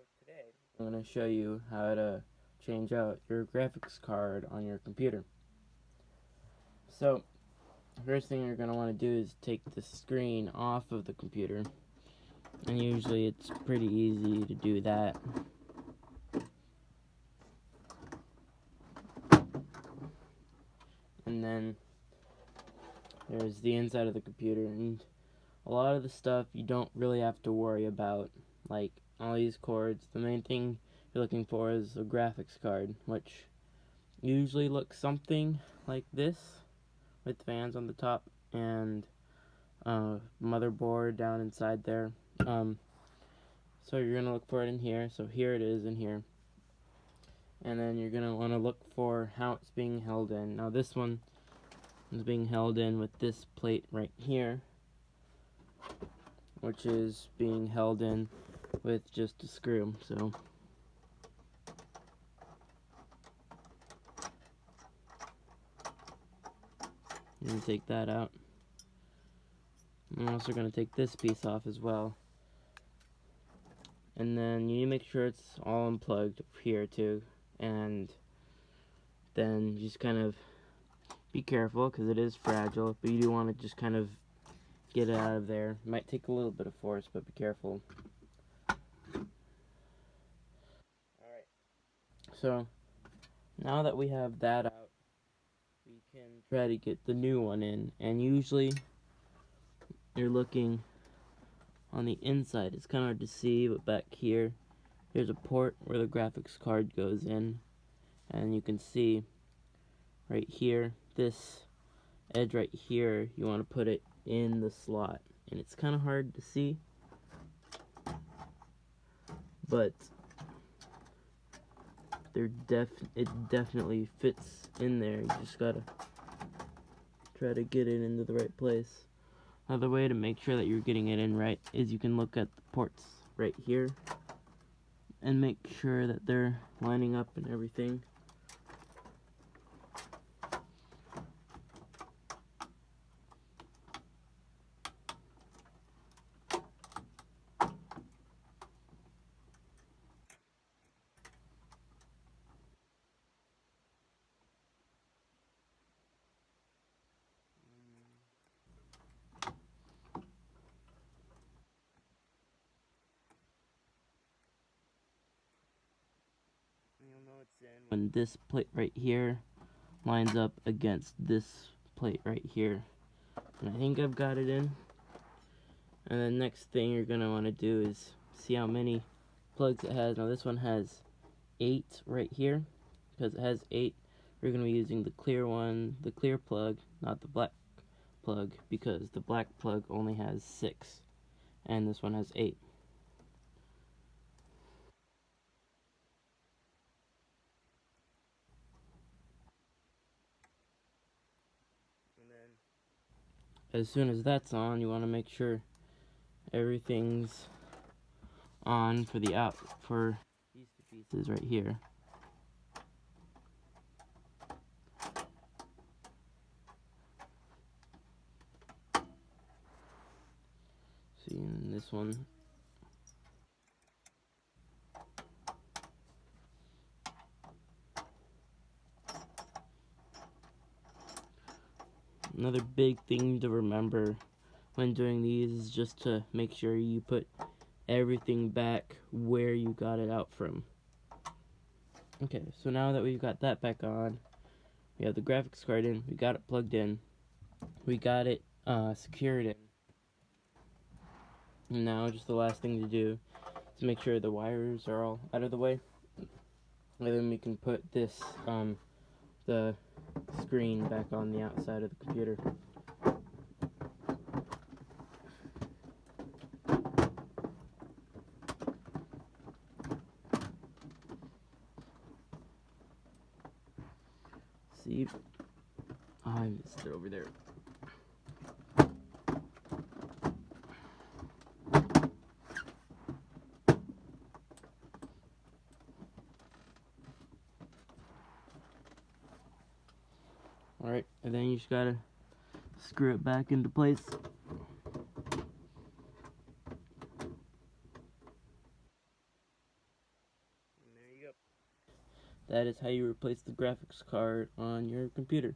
Today I'm going to show you how to change out your graphics card on your computer. So, first thing you're going to want to do is take the screen off of the computer, and usually it's pretty easy to do that. And then there's the inside of the computer, and a lot of the stuff you don't really have to worry about, like all these cords. The main thing you're looking for is a graphics card, which usually looks something like this, with fans on the top and motherboard down inside there. So you're gonna look for it in here. So here it is in here, and then you're gonna want to look for how it's being held in. Now this one is being held in with this plate right here, which is being held in with just a screw. So you're gonna take that out. I'm also going to take this piece off as well. And then you need to make sure it's all unplugged here too. And then just kind of be careful because it is fragile, but you do want to just kind of get it out of there. It might take a little bit of force, but be careful. Alright, so now that we have that out, we can try to get the new one in. And usually you're looking on the inside. It's kind of hard to see, but back here there's a port where the graphics card goes in, and you can see right here, this edge right here, you want to put it in the slot, and it's kind of hard to see, but it definitely fits in there. You just gotta try to get it into the right place. Another way to make sure that you're getting it in right is you can look at the ports right here and make sure that they're lining up and everything. You'll know it's in when this plate right here lines up against this plate right here. And I think I've got it in. And the next thing you're going to want to do is see how many plugs it has. Now this one has 8 right here. Because it has 8, we're going to be using the clear one, the clear plug, not the black plug, because the black plug only has 6 and this one has 8. And then as soon as that's on, you want to make sure everything's on for the out for these 2 pieces right here. See, in this one, another big thing to remember when doing these is just to make sure you put everything back where you got it out from. Okay, so now that we've got that back on, we have the graphics card in, we got it plugged in, we got it secured in. And now just the last thing to do is make sure the wires are all out of the way. And then we can put this, the screen back on the outside of the computer. See? Oh, I missed it over there. Alright, and then you just gotta screw it back into place. that is how you replace the graphics card on your computer.